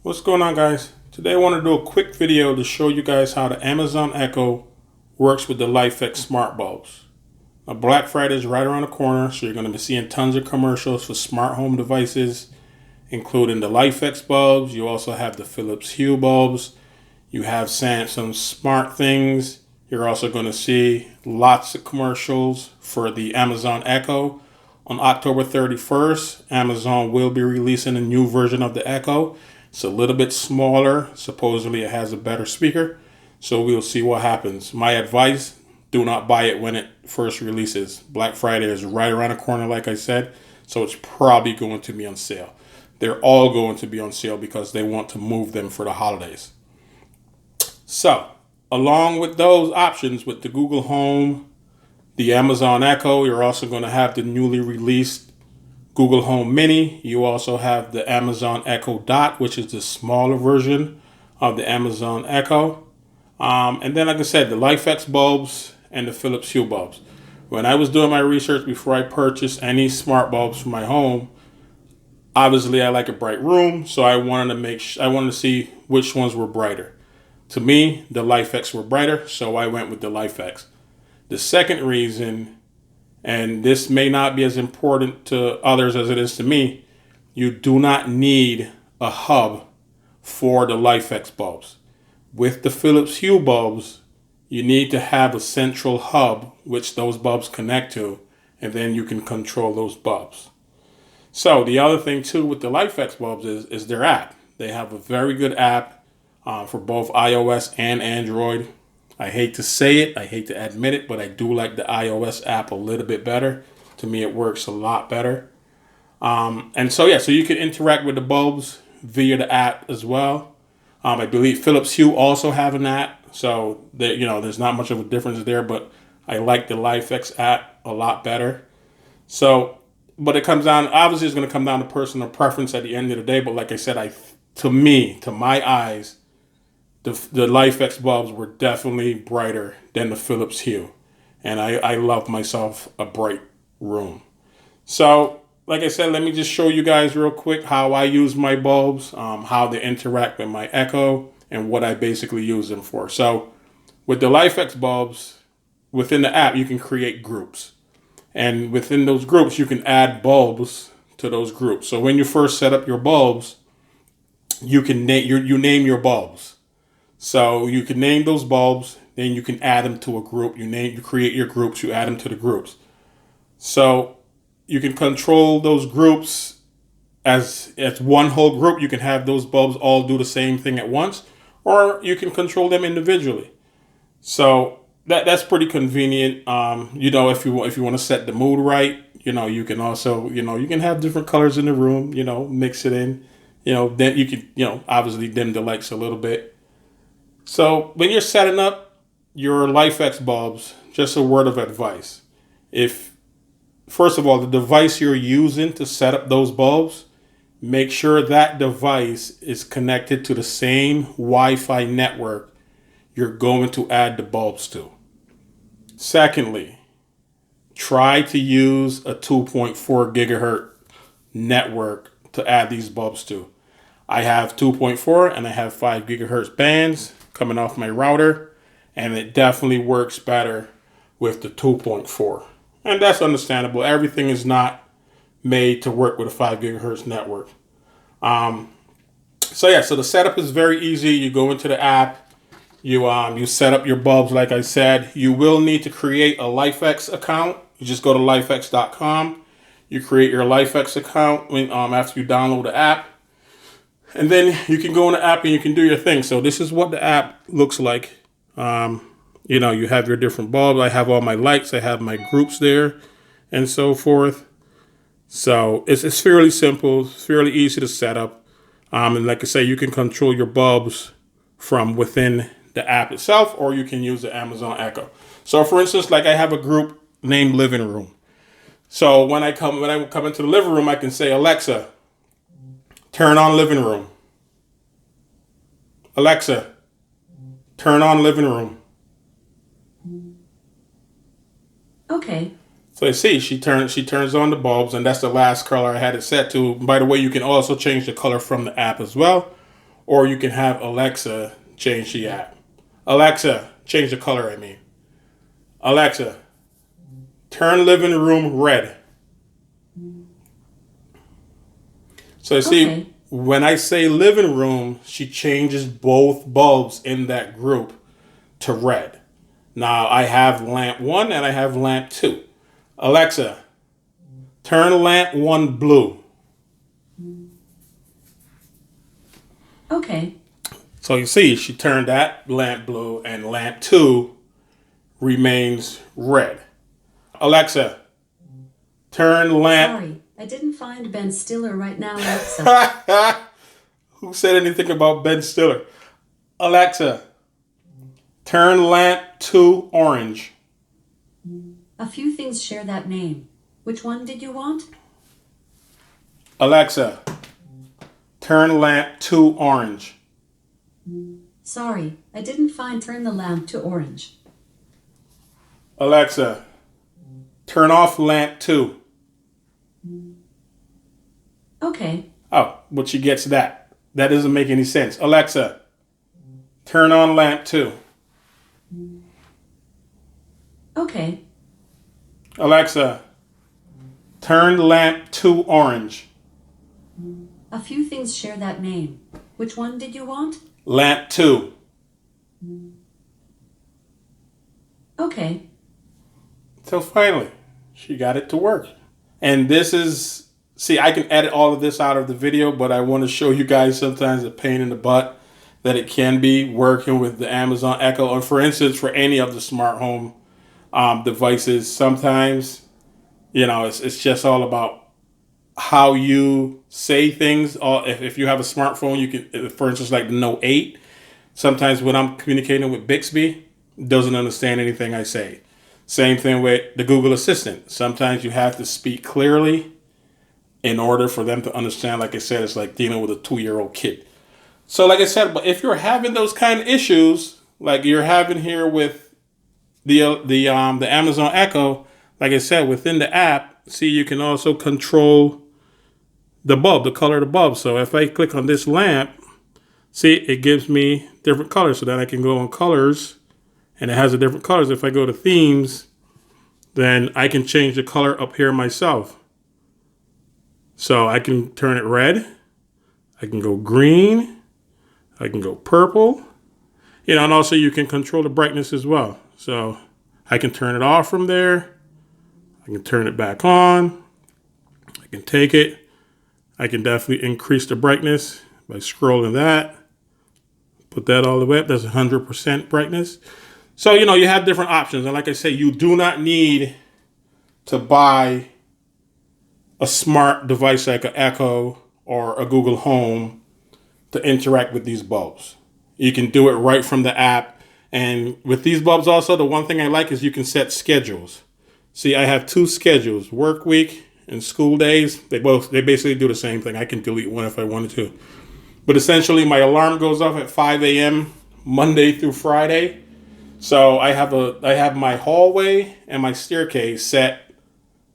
What's going on, guys? Today I want to do a quick video to show you guys how the Amazon Echo works with the LIFX smart bulbs. Now, Black Friday is right around the corner, so you're going to be seeing tons of commercials for smart home devices, including the LIFX bulbs. You also have the Philips Hue bulbs. You have Samsung Smart Things. You're also going to see lots of commercials for the Amazon Echo. On October 31st, Amazon will be releasing a new version of the Echo. It's a little bit smaller. Supposedly it has a better speaker. So we'll see what happens. My advice, do not buy it when it first releases. Black Friday is right around the corner, like I said. So it's probably going to be on sale. They're all going to be on sale because they want to move them for the holidays. So, along with those options, with the Google Home, the Amazon Echo, you're also going to have the newly released Google Home Mini. You also have the Amazon Echo Dot, which is the smaller version of the Amazon Echo. And then, like I said, the LIFX bulbs and the Philips Hue bulbs. When I was doing my research before I purchased any smart bulbs for my home, obviously I like a bright room, so I wanted to see which ones were brighter. To me, the LIFX were brighter, so I went with the LIFX. The second reason, and this may not be as important to others as it is to me, you do not need a hub for the LIFX bulbs. With the Philips Hue bulbs, you need to have a central hub which those bulbs connect to, and then you can control those bulbs. So the other thing too with the LIFX bulbs is their app. They have a very good app for both iOS and Android. I hate to say it, I hate to admit it, but I do like the iOS app a little bit better. To me, it works a lot better. So you can interact with the bulbs via the app as well. I believe Philips Hue also have an app, so there's not much of a difference there, but I like the LIFX app a lot better. So, but it comes down, obviously it's going to come down to personal preference at the end of the day, but like I said, to my eyes, the LIFX bulbs were definitely brighter than the Philips Hue. And I love myself a bright room. So, like I said, let me just show you guys real quick how I use my bulbs, how they interact with my Echo, and what I basically use them for. So, with the LIFX bulbs, within the app, you can create groups. And within those groups, you can add bulbs to those groups. So, when you first set up your bulbs, you can name your bulbs. So you can name those bulbs, then you can add them to a group. You create your groups, you add them to the groups. So you can control those groups as one whole group. You can have those bulbs all do the same thing at once, or you can control them individually. So that's pretty convenient. If you want to set the mood right, you can also, you can have different colors in the room, mix it in. Then you can, obviously dim the lights a little bit. So when you're setting up your LIFX bulbs, just a word of advice. First of all, the device you're using to set up those bulbs, make sure that device is connected to the same Wi-Fi network you're going to add the bulbs to. Secondly, try to use a 2.4 gigahertz network to add these bulbs to. I have 2.4 and I have 5 gigahertz bands coming off my router, and it definitely works better with the 2.4. And that's understandable. Everything is not made to work with a 5 gigahertz network. So the setup is very easy. You go into the app, you set up your bulbs like I said. You will need to create a LIFX account. You just go to lifx.com. You create your LIFX account after you download the app. And then you can go in the app and you can do your thing. So this is what the app looks like. You have your different bulbs. I have all my lights. I have my groups there and so forth. So it's fairly simple. It's fairly easy to set up. And like I say, you can control your bulbs from within the app itself, or you can use the Amazon Echo. So for instance, like I have a group named Living Room. So when I come into the living room, I can say, Alexa, turn on living room. Alexa, turn on living room. Okay. So you see, she turns on the bulbs, and that's the last color I had it set to. By the way, you can also change the color from the app as well, or you can have Alexa change the app. Alexa, change the color, I mean. Alexa, turn living room red. So you see, Okay. when I say living room, she changes both bulbs in that group to red. Now I have lamp 1 and I have lamp 2. Alexa, turn lamp 1 blue. Okay. So you see, she turned that lamp blue and lamp 2 remains red. Alexa, turn lamp. Sorry, I didn't find Ben Stiller right now, Alexa. Who said anything about Ben Stiller? Alexa, turn lamp 2 orange. A few things share that name. Which one did you want? Alexa, turn lamp 2 orange. Sorry, I didn't find turn the lamp to orange. Alexa, turn off lamp 2. Okay. Oh, but she gets that. That doesn't make any sense. Alexa, turn on lamp 2. Okay. Alexa, turn lamp 2 orange. A few things share that name. Which one did you want? Lamp 2. Okay. So finally, she got it to work. And this is, see, I can edit all of this out of the video, but I want to show you guys sometimes the pain in the butt that it can be working with the Amazon Echo, or for instance, for any of the smart home devices. Sometimes, you know, it's just all about how you say things. If you have a smartphone, you can, for instance, like the Note 8. Sometimes when I'm communicating with Bixby, it doesn't understand anything I say. Same thing with the Google Assistant. Sometimes you have to speak clearly in order for them to understand. Like I said, it's like dealing with a 2-year-old kid. So like I said, but if you're having those kind of issues, like you're having here with the Amazon Echo, like I said, within the app, see, you can also control the bulb, the color of the bulb. So if I click on this lamp, see, it gives me different colors. So then I can go on colors, and it has the different colors. If I go to themes, then I can change the color up here myself. So I can turn it red. I can go green. I can go purple. You know, and also you can control the brightness as well. So I can turn it off from there. I can turn it back on. I can take it. I can definitely increase the brightness by scrolling that. Put that all the way up. That's 100% brightness. So, you know, you have different options. And like I say, you do not need to buy a smart device like an Echo or a Google Home to interact with these bulbs. You can do it right from the app. And with these bulbs also, the one thing I like is you can set schedules. See, I have 2 schedules, work week and school days. They basically do the same thing. I can delete one if I wanted to. But essentially my alarm goes off at 5 a.m. Monday through Friday. So I have my hallway and my staircase set.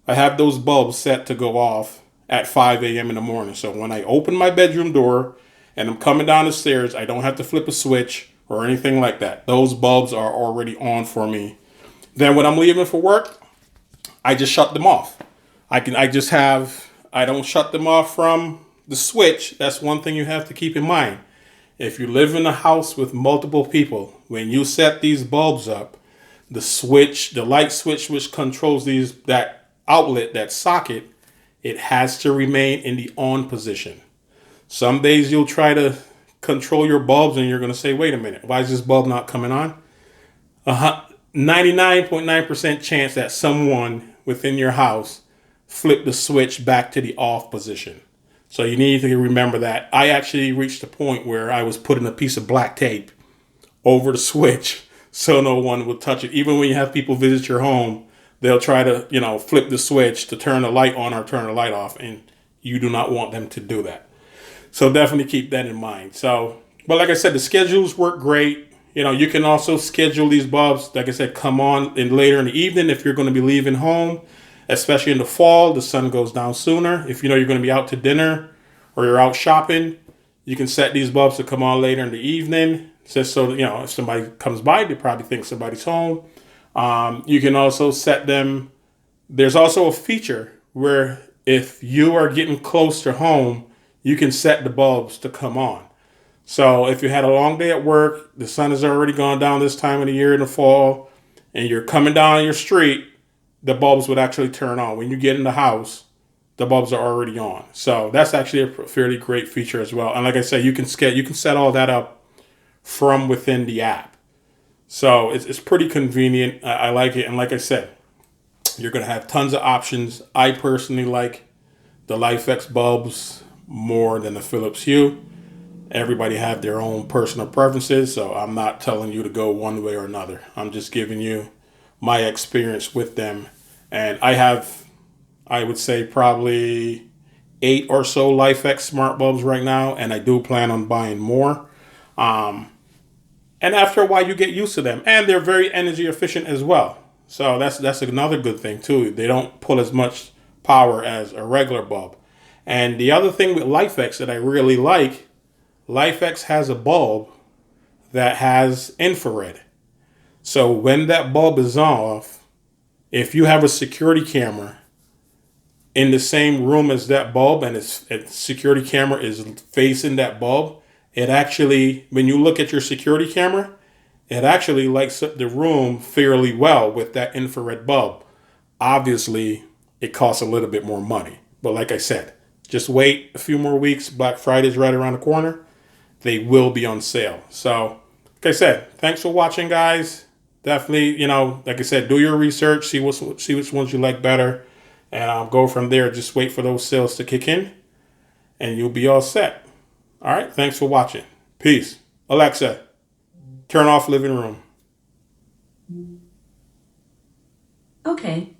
I have those bulbs set to go off at 5 a.m. in the morning. So when I open my bedroom door and I'm coming down the stairs, I don't have to flip a switch or anything like that. Those bulbs are already on for me. Then when I'm leaving for work, I just shut them off. I don't shut them off from the switch. That's one thing you have to keep in mind. If you live in a house with multiple people, when you set these bulbs up, the light switch which controls that outlet, that socket, it has to remain in the on position. Some days you'll try to control your bulbs and you're going to say, wait a minute, why is this bulb not coming on? 99.9% chance that someone within your house flipped the switch back to the off position. So you need to remember that. I actually reached a point where I was putting a piece of black tape over the switch so no one would touch it. Even when you have people visit your home, they'll try to, flip the switch to turn the light on or turn the light off, and you do not want them to do that. So definitely keep that in mind. So, but like I said, the schedules work great. You can also schedule these bulbs, like I said, come on later in the evening if you're going to be leaving home, especially in the fall. The sun goes down sooner. If you're going to be out to dinner or you're out shopping, You can set these bulbs to come on later in the evening, just so that, if somebody comes by, they probably think somebody's home. You can also set them. There's also a feature where if you are getting close to home, you can set the bulbs to come on. So if you had a long day at work, the sun has already gone down this time of the year in the fall, and you're coming down your street, the bulbs would actually turn on. When you get in the house, the bulbs are already on. So that's actually a fairly great feature as well. And like I said, you can set all that up from within the app. So it's pretty convenient. I like it. And like I said, you're going to have tons of options. I personally like the LIFX bulbs more than the Philips Hue. Everybody have their own personal preferences, so I'm not telling you to go one way or another. I'm just giving you my experience with them. And I have, I would say, probably 8 or so LIFX smart bulbs right now, and I do plan on buying more. And after a while, you get used to them, and they're very energy efficient as well. So that's another good thing too. They don't pull as much power as a regular bulb. And the other thing with LIFX that I really like, LIFX has a bulb that has infrared. So when that bulb is off, if you have a security camera in the same room as that bulb and its security camera is facing that bulb, it actually, when you look at your security camera, it actually lights up the room fairly well with that infrared bulb. Obviously, it costs a little bit more money. But like I said, just wait a few more weeks. Black Friday's right around the corner. They will be on sale. So, like I said, thanks for watching, guys. Definitely, like I said, do your research, see which ones you like better, and go from there. Just wait for those sales to kick in, and you'll be all set. All right, thanks for watching. Peace. Alexa, turn off living room. Okay.